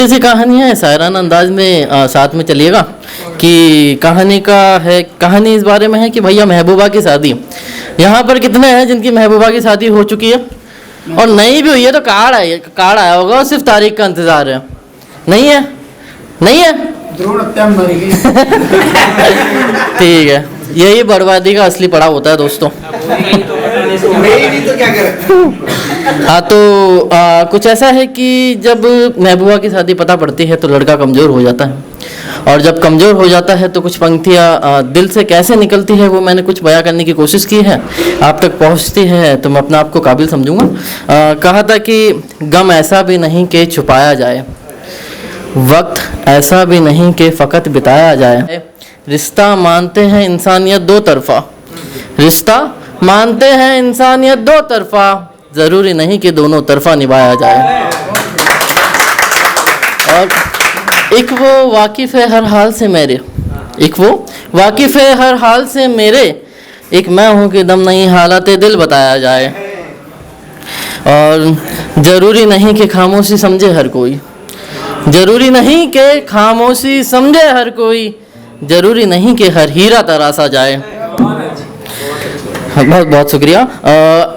ऐसी कहानी है, शायराना अंदाज में साथ में चलिएगा कि कहानी इस बारे में है कि भैया महबूबा की शादी। यहाँ पर कितने हैं जिनकी महबूबा की शादी हो चुकी है और नहीं भी हुई है तो कार्ड आया होगा और सिर्फ तारीख का इंतजार है। नहीं है? नहीं है? ठीक है, यही बर्बादी का असली पड़ाव होता है दोस्तों। हाँ तो कुछ ऐसा है कि जब महबूबा की शादी पता पड़ती है तो लड़का कमज़ोर हो जाता है, और जब कमज़ोर हो जाता है तो कुछ पंक्तियाँ दिल से कैसे निकलती है वो मैंने कुछ बयां करने की कोशिश की है, आप तक पहुँचती है तो मैं अपने आप को काबिल समझूंगा। कहा था कि गम ऐसा भी नहीं कि छुपाया जाए, वक्त ऐसा भी नहीं कि फ़कत बिताया जाए। रिश्ता मानते हैं इंसानियत दो तरफ़ा, रिश्ता मानते हैं इंसानियत दो तरफ़ा, ज़रूरी नहीं कि दोनों तरफ़ा निभाया जाए। और एक वो वाकिफ़ है हर हाल से मेरे, एक वो वाकिफ़ है हर हाल से मेरे, एक मैं हूँ कि दम नहीं हालात दिल बताया जाए। और ज़रूरी नहीं कि खामोशी समझे हर कोई, ज़रूरी नहीं कि खामोशी समझे हर कोई, ज़रूरी नहीं कि हर हीरा तराशा जाए। बहुत बहुत शुक्रिया।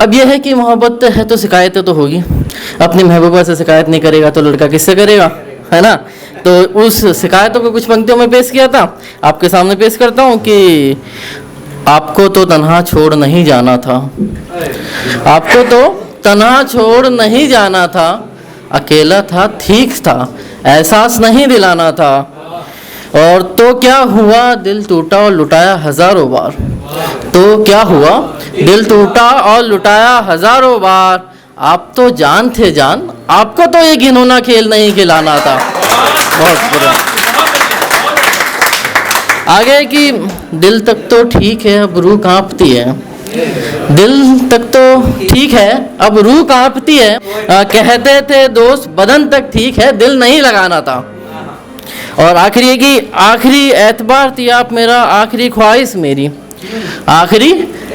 अब यह है कि मोहब्बत है तो शिकायतें तो होगी, अपनी महबूबा से शिकायत नहीं करेगा तो लड़का किससे करेगा, है ना। तो उस शिकायतों को कुछ पंक्तियों में पेश किया था, आपके सामने पेश करता हूँ कि आपको तो तन्हा छोड़ नहीं जाना था, आपको तो तन्हा छोड़ नहीं जाना था, अकेला था ठीक था एहसास नहीं दिलाना था। और तो क्या हुआ दिल टूटा और लुटाया हज़ारों बार, तो क्या हुआ दिल टूटा और लुटाया हज़ारों बार, आप तो जान थे जान, आपको तो ये घिनौना खेल नहीं खिलाना था। बहुत बुरा। आगे कि दिल तक तो ठीक है अब रूह कांपती है, दिल तक तो ठीक है अब रूह कांपती है, कहते थे दोस्त बदन तक ठीक है दिल नहीं लगाना था। और आखिरी है कि आखिरी एतबार थी आप मेरा आखिरी ख्वाहिश मेरी, आखिरी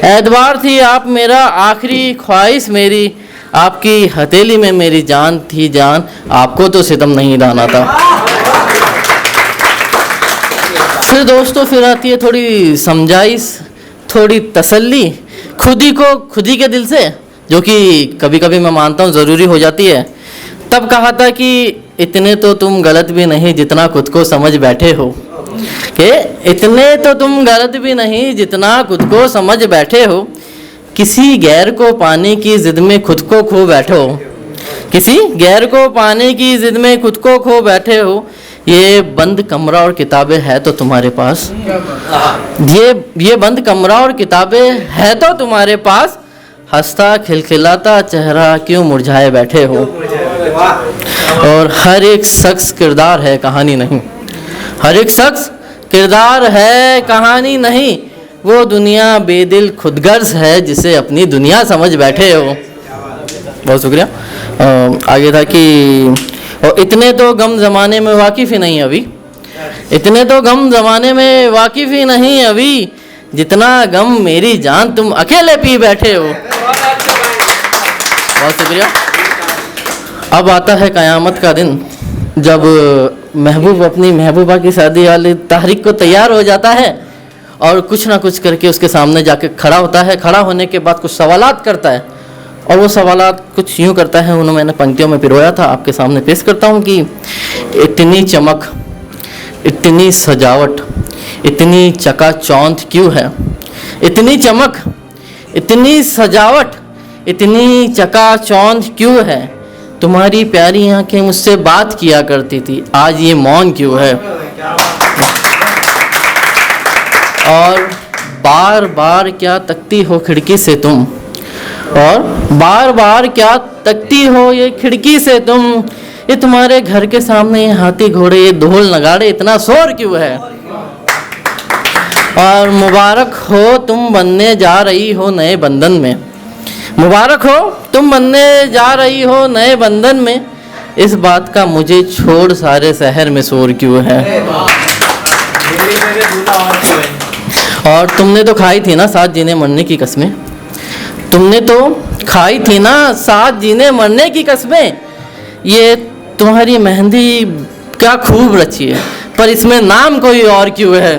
एतबार थी आप मेरा आखिरी ख्वाहिश मेरी, आपकी हथेली में मेरी जान थी जान, आपको तो सितम नहीं डाना था। फिर दोस्तों फिर आती है थोड़ी समझाइश, थोड़ी तसल्ली खुद ही के दिल से, जो कि कभी कभी मैं मानता हूँ ज़रूरी हो जाती है। तब कहा था कि इतने तो तुम गलत भी नहीं जितना खुद को समझ बैठे हो, कि इतने तो तुम गलत भी नहीं जितना खुद को समझ बैठे हो, किसी गैर को पाने की जिद में खुद को खो बैठे हो, किसी गैर को पाने की जिद में खुद को खो बैठे हो, ये बंद कमरा और किताबें है तो तुम्हारे पास, ये बंद कमरा और किताबें है तो तुम्हारे पास, हंसता खिलखिलाता चेहरा क्यों मुरझाए बैठे हो। और हर एक शख्स किरदार है कहानी नहीं, हर एक शख्स किरदार है कहानी नहीं, वो दुनिया बेदिल खुदगर्ज है जिसे अपनी दुनिया समझ बैठे हो। बहुत शुक्रिया। आगे था कि और इतने तो गम ज़माने में वाकिफ़ ही नहीं अभी, इतने तो गम ज़माने में वाकिफ़ ही नहीं अभी, जितना गम मेरी जान तुम अकेले पी बैठे हो। बहुत शुक्रिया। अब आता है क़यामत का दिन, जब महबूब अपनी महबूबा की शादी वाली तारीख को तैयार हो जाता है और कुछ ना कुछ करके उसके सामने जाके खड़ा होता है। खड़ा होने के बाद कुछ सवालात करता है, और वो सवालात कुछ यूँ करता है, उन्होंने मैंने पंक्तियों में पिरोया था, आपके सामने पेश करता हूँ कि इतनी चमक, इतनी सजावट, इतनी चकाचौंध क्यों है, इतनी चमक, इतनी सजावट, इतनी चकाचौंध क्यों है, तुम्हारी प्यारी आंखें मुझसे बात किया करती थी, आज ये मौन क्यों है। और बार बार क्या तकती हो खिड़की से तुम, और बार बार क्या तकती हो ये खिड़की से तुम, ये तुम्हारे घर के सामने ये हाथी घोड़े ये ढोल नगाड़े इतना शोर क्यों है। और मुबारक हो तुम बनने जा रही हो नए बंधन में, मुबारक हो तुम बनने जा रही हो नए बंधन में, इस बात का मुझे छोड़ सारे शहर में शोर क्यों है। और तुमने तो खाई थी ना साथ जीने मरने की कसमें, तुमने तो खाई थी ना साथ जीने मरने की कसमें, ये तुम्हारी मेहंदी क्या खूब रची है, पर इसमें नाम कोई और क्यों है।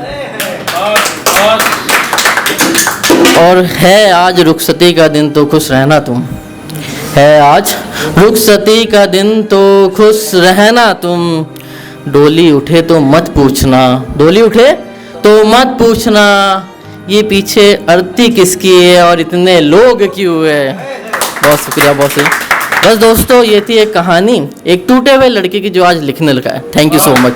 और है आज रुखसती का दिन तो खुश रहना तुम, है आज रुखसती का दिन तो खुश रहना तुम। डोली उठे तो मत पूछना, डोली उठे तो मत पूछना, ये पीछे आरती किसकी है और इतने लोग क्यों है। बहुत शुक्रिया, बहुत शुक्रिया। बस दोस्तों, ये थी एक कहानी एक टूटे हुए लड़के की जो आज लिखने लगा है। Thank you so much.